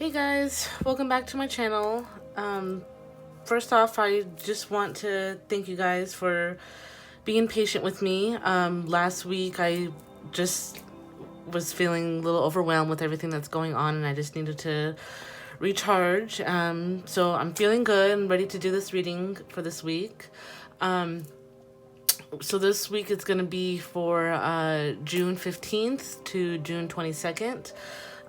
Hey guys, welcome back to my channel. First off, I just want to thank you guys for being patient with me. Last week I just was feeling a little overwhelmed with everything that's going on and I just needed to recharge. So I'm feeling good and ready to do this reading for this week. So this week it's going to be for June 15th to June 22nd.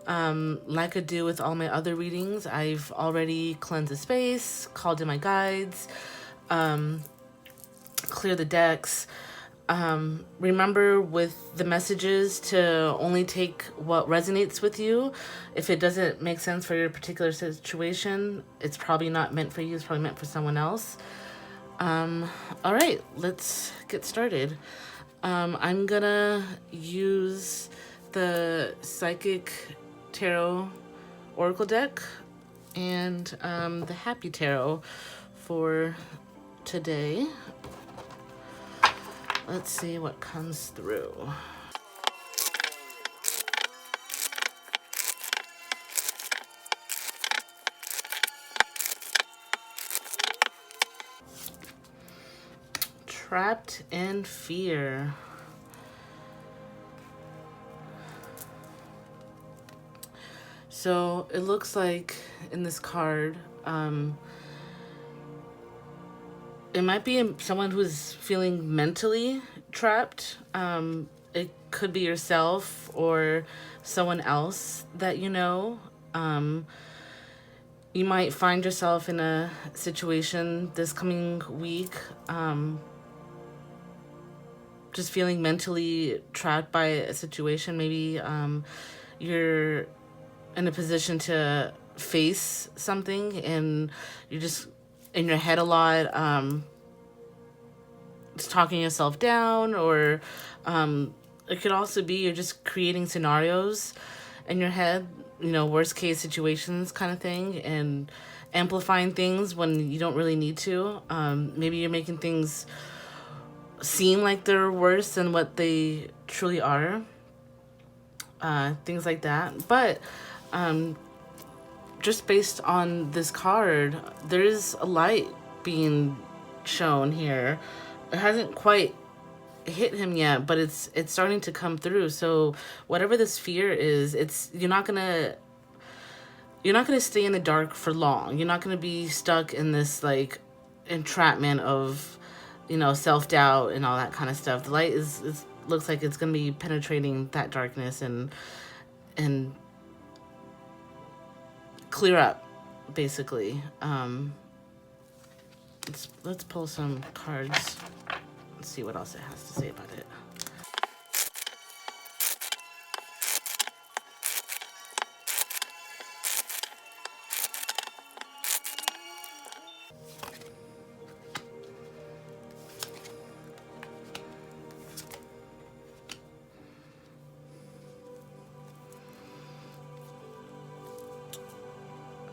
Like I do with all my other readings, I've already cleansed the space, called in my guides, clear the decks. Remember with the messages to only take what resonates with you. If it doesn't make sense for your particular situation, it's probably not meant for you, it's probably meant for someone else. All right, let's get started. I'm gonna use the Psychic Tarot Oracle deck and the Happy Tarot for today. Let's see what comes through. Trapped in fear. So it looks like in this card, it might be someone who's feeling mentally trapped. It could be yourself or someone else that you know. You might find yourself in a situation this coming week, just feeling mentally trapped by a situation. Maybe you're in a position to face something and you're just in your head a lot, just talking yourself down, or it could also be you're just creating scenarios in your head, worst case situations kind of thing, and amplifying things when you don't really need to. Maybe you're making things seem like they're worse than what they truly are. Things like that. But just based on this card, there is a light being shown here. It hasn't quite hit him yet, but it's starting to come through. So whatever this fear is, you're not gonna stay in the dark for long. You're not gonna be stuck in this like entrapment of self-doubt and all that kind of stuff. The light looks like it's gonna be penetrating that darkness and clear up, basically. Let's pull some cards. Let's see what else it has to say about it.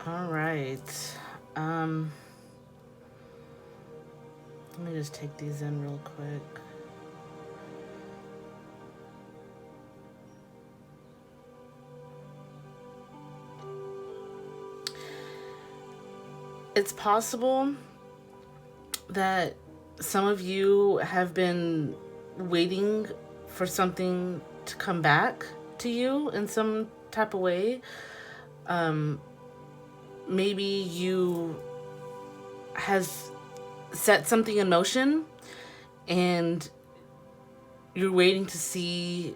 All right. Let me just take these in real quick. It's possible that some of you have been waiting for something to come back to you in some type of way. Maybe you has set something in motion and you're waiting to see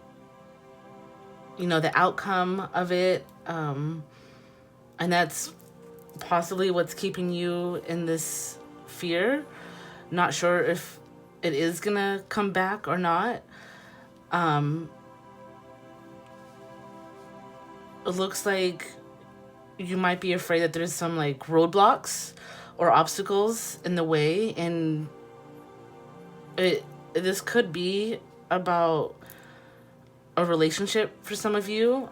the outcome of it, and that's possibly what's keeping you in this fear. Not sure if it is gonna come back or not. It looks like you might be afraid that there's some like roadblocks or obstacles in the way, and this could be about a relationship for some of you.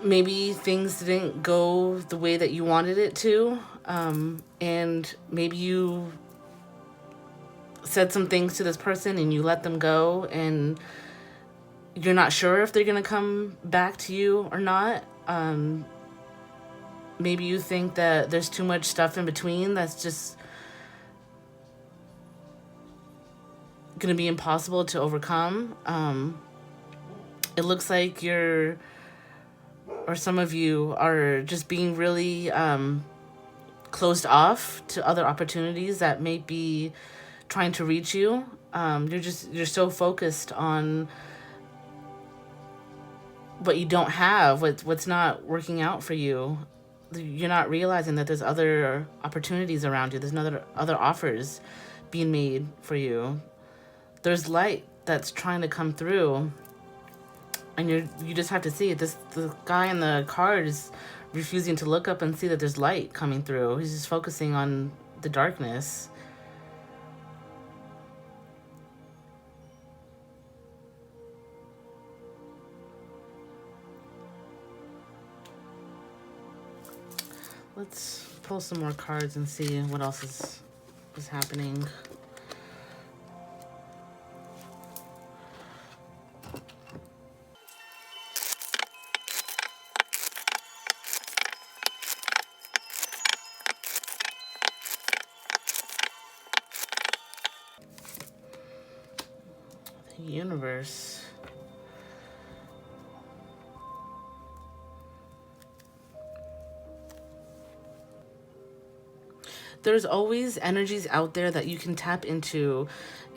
Maybe things didn't go the way that you wanted it to, and maybe you said some things to this person and you let them go, and you're not sure if they're gonna come back to you or not. Maybe you think that there's too much stuff in between that's just going to be impossible to overcome. It looks like you're, or some of you are just being really closed off to other opportunities that may be trying to reach you. You're so focused on what you don't have, what's not working out for you. You're not realizing that there's other opportunities around you. There's other offers being made for you. There's light that's trying to come through, and you just have to see it. The guy in the card is refusing to look up and see that there's light coming through. He's just focusing on the darkness. Let's pull some more cards and see what else is happening. The universe. There's always energies out there that you can tap into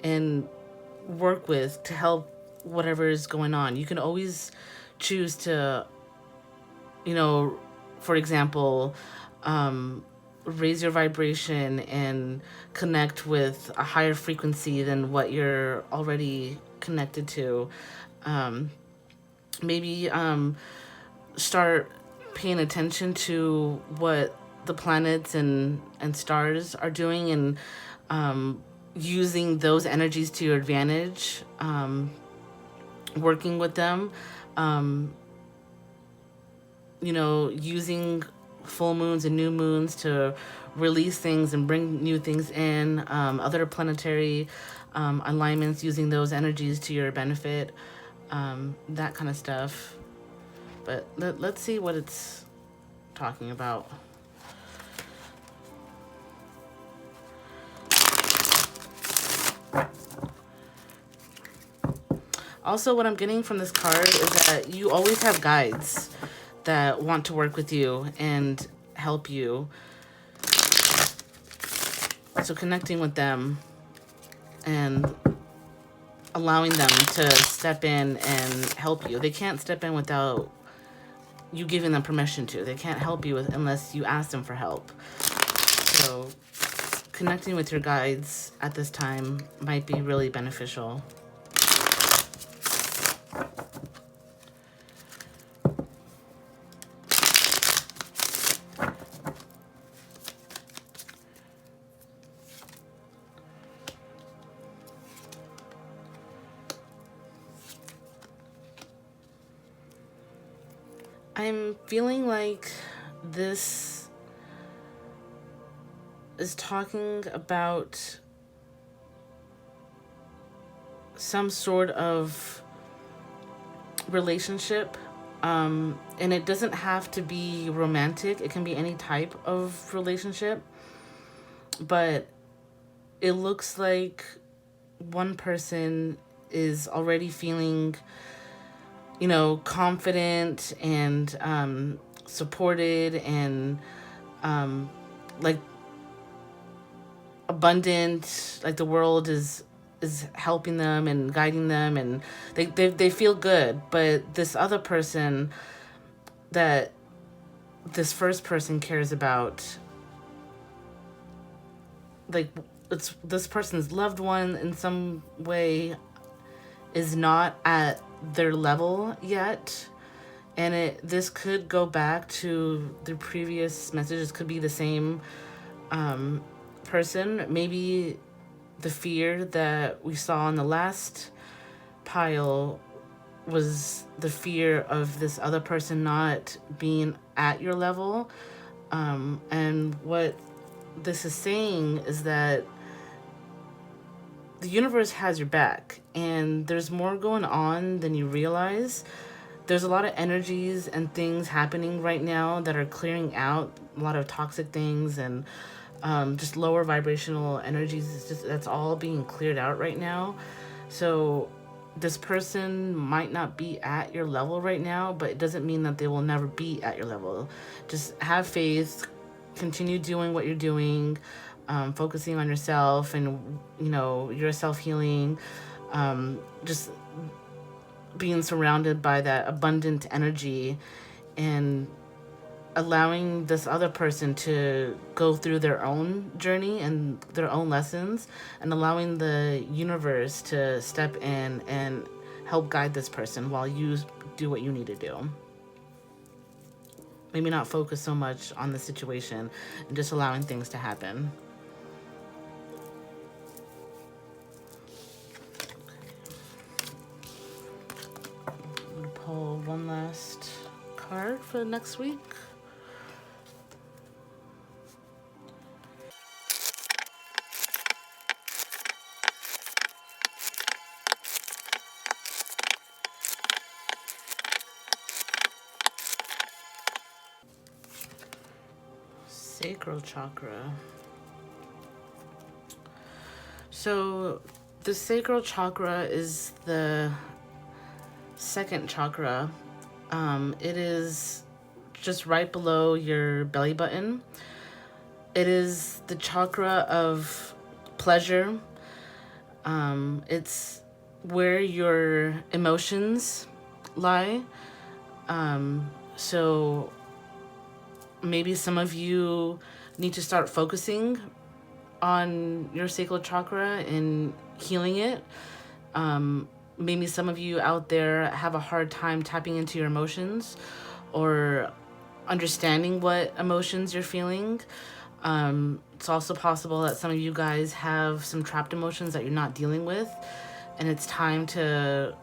and work with to help whatever is going on. You can always choose to, for example, raise your vibration and connect with a higher frequency than what you're already connected to. Maybe start paying attention to what the planets and stars are doing, and using those energies to your advantage, working with them, using full moons and new moons to release things and bring new things in, other planetary alignments, using those energies to your benefit, that kind of stuff. But let's see what it's talking about. Also, what I'm getting from this card is that you always have guides that want to work with you and help you. So connecting with them and allowing them to step in and help you. They can't step in without you giving them permission to. They can't help you unless you ask them for help. So connecting with your guides at this time might be really beneficial. I'm feeling like this is talking about some sort of relationship, and it doesn't have to be romantic. It can be any type of relationship, but it looks like one person is already feeling confident and supported and like abundant, like the world is helping them and guiding them, and they feel good. But this other person that this first person cares about, like it's this person's loved one in some way, is not at their level yet, and this could go back to the previous messages. Could be the same person. Maybe the fear that we saw in the last pile was the fear of this other person not being at your level, and what this is saying is that the universe has your back, and there's more going on than you realize. there's a lot of energies and things happening right now that are clearing out a lot of toxic things, and just lower vibrational energies. It's just that's all being cleared out right now. So this person might not be at your level right now, but it doesn't mean that they will never be at your level. Just have faith, continue doing what you're doing, focusing on yourself and your self healing, just being surrounded by that abundant energy, and allowing this other person to go through their own journey and their own lessons, and allowing the universe to step in and help guide this person while you do what you need to do. Maybe not focus so much on the situation and just allowing things to happen. I'm going to pull one last card for next week. Sacral chakra. So the sacral chakra is the second chakra. It is just right below your belly button. It is the chakra of pleasure. It's where your emotions lie. So maybe some of you need to start focusing on your sacral chakra and healing it. Maybe some of you out there have a hard time tapping into your emotions or understanding what emotions you're feeling. It's also possible that some of you guys have some trapped emotions that you're not dealing with, and it's time to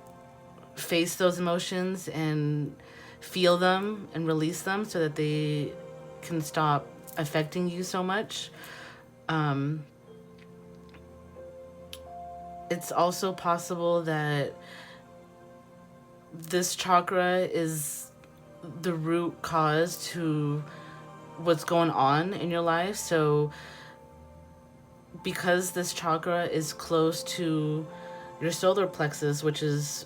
face those emotions and feel them and release them so that they can stop affecting you so much. It's also possible that this chakra is the root cause to what's going on in your life. So because this chakra is close to your solar plexus, which is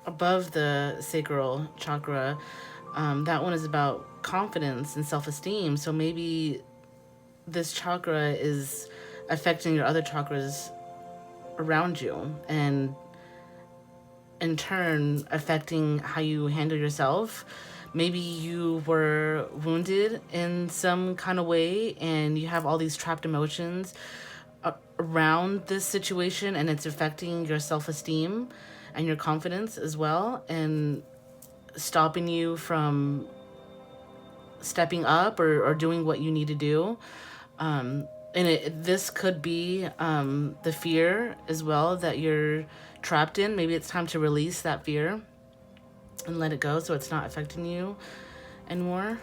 above the sacral chakra, that one is about confidence and self-esteem. So maybe this chakra is affecting your other chakras around you, and in turn affecting how you handle yourself. Maybe you were wounded in some kind of way and you have all these trapped emotions around this situation, and it's affecting your self-esteem and your confidence as well, and stopping you from stepping up or doing what you need to do. And this could be the fear as well that you're trapped in. Maybe it's time to release that fear and let it go so it's not affecting you anymore.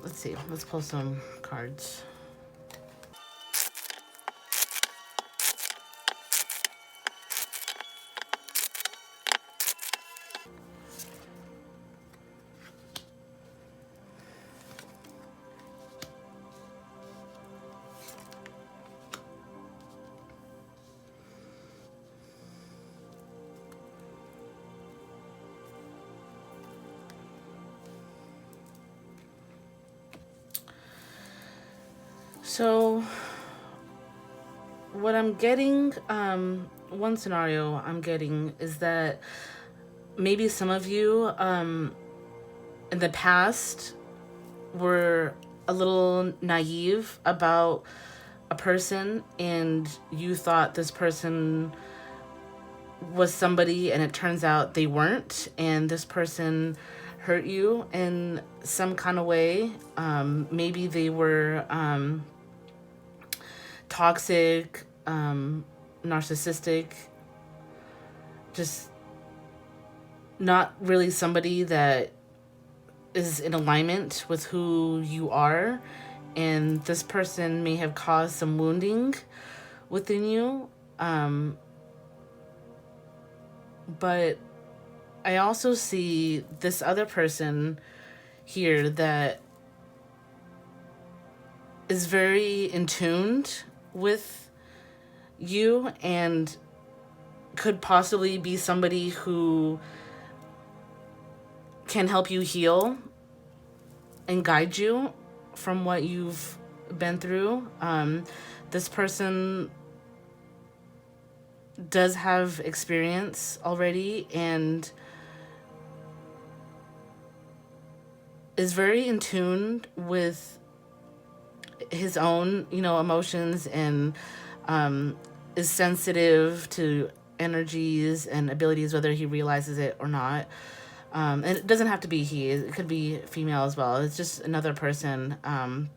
Let's see. Let's pull some cards. So what I'm getting, one scenario I'm getting is that maybe some of you in the past were a little naive about a person, and you thought this person was somebody, and it turns out they weren't, and this person hurt you in some kind of way. Maybe they were toxic, narcissistic, just not really somebody that is in alignment with who you are. And this person may have caused some wounding within you. But I also see this other person here that is very in tuned with you and could possibly be somebody who can help you heal and guide you from what you've been through. This person does have experience already and is very in tune with his own, emotions, and is sensitive to energies and abilities, whether he realizes it or not. And it doesn't have to be he; it could be female as well. It's just another person. And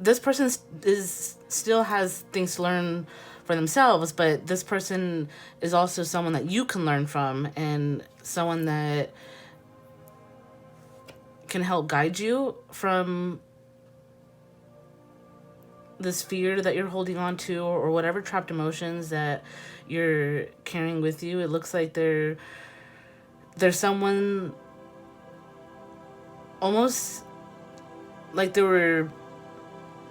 this person is still has things to learn for themselves, but this person is also someone that you can learn from, and someone that can help guide you from this fear that you're holding on to, or whatever trapped emotions that you're carrying with you. It looks like there's someone almost like they were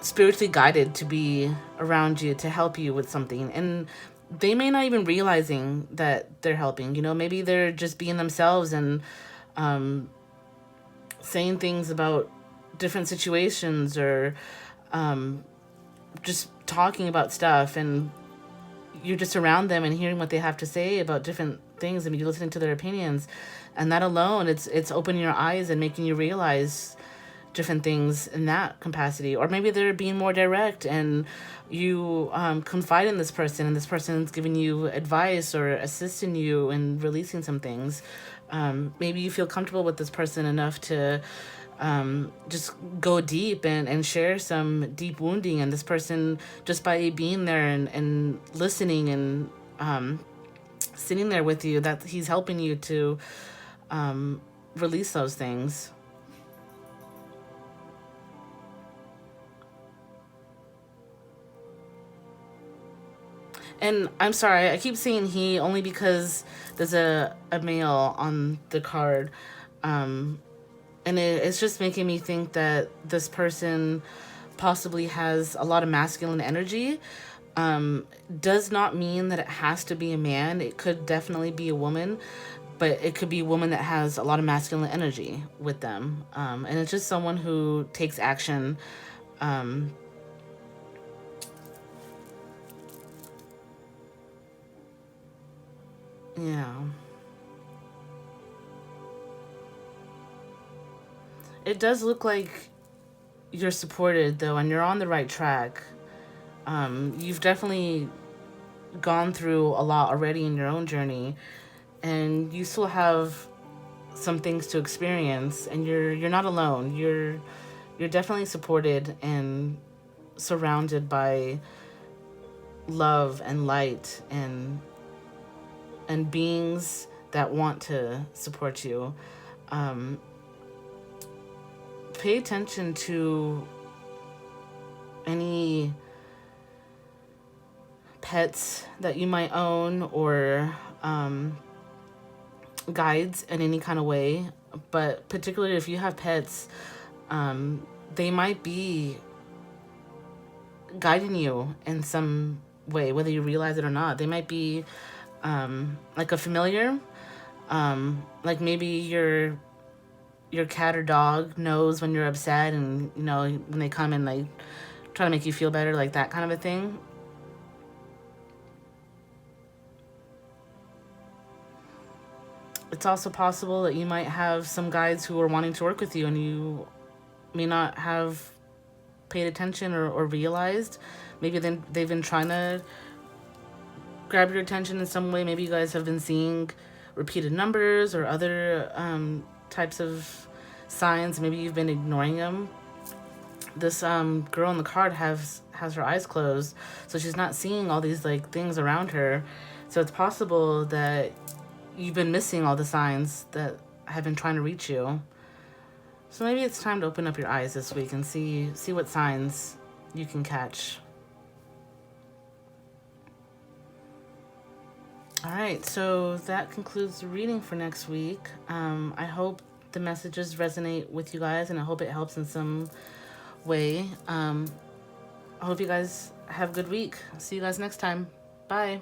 spiritually guided to be around you to help you with something, and they may not even realizing that they're helping. Maybe they're just being themselves and saying things about different situations, or just talking about stuff, and you're just around them and hearing what they have to say about different things, and you're listening to their opinions, and that alone, it's opening your eyes and making you realize different things in that capacity. Or maybe they're being more direct, and you confide in this person, and this person's giving you advice or assisting you in releasing some things. Maybe you feel comfortable with this person enough to just go deep and share some deep wounding, and this person, just by being there and listening and sitting there with you, that he's helping you to release those things. And I'm sorry, I keep saying he only because there's a male on the card. And it's just making me think that this person possibly has a lot of masculine energy. Does not mean that it has to be a man. It could definitely be a woman, but it could be a woman that has a lot of masculine energy with them. And it's just someone who takes action. Yeah. It does look like you're supported, though, and you're on the right track. You've definitely gone through a lot already in your own journey, and you still have some things to experience, and you're not alone. You're definitely supported and surrounded by love and light and beings that want to support you. Um, Pay attention to any pets that you might own, or guides in any kind of way. But particularly if you have pets, they might be guiding you in some way, whether you realize it or not. They might be like a familiar, like maybe your cat or dog knows when you're upset, and when they come and like try to make you feel better, like that kind of a thing. It's also possible that you might have some guides who are wanting to work with you, and you may not have paid attention or realized. Maybe then they've been trying to grab your attention in some way. Maybe you guys have been seeing repeated numbers or other types of signs. Maybe you've been ignoring them. This girl on the card has her eyes closed, so she's not seeing all these like things around her. So it's possible that you've been missing all the signs that have been trying to reach you. So maybe it's time to open up your eyes this week and see what signs you can catch. All right, so that concludes the reading for next week. I hope the messages resonate with you guys, and I hope it helps in some way. I hope you guys have a good week. See you guys next time. Bye.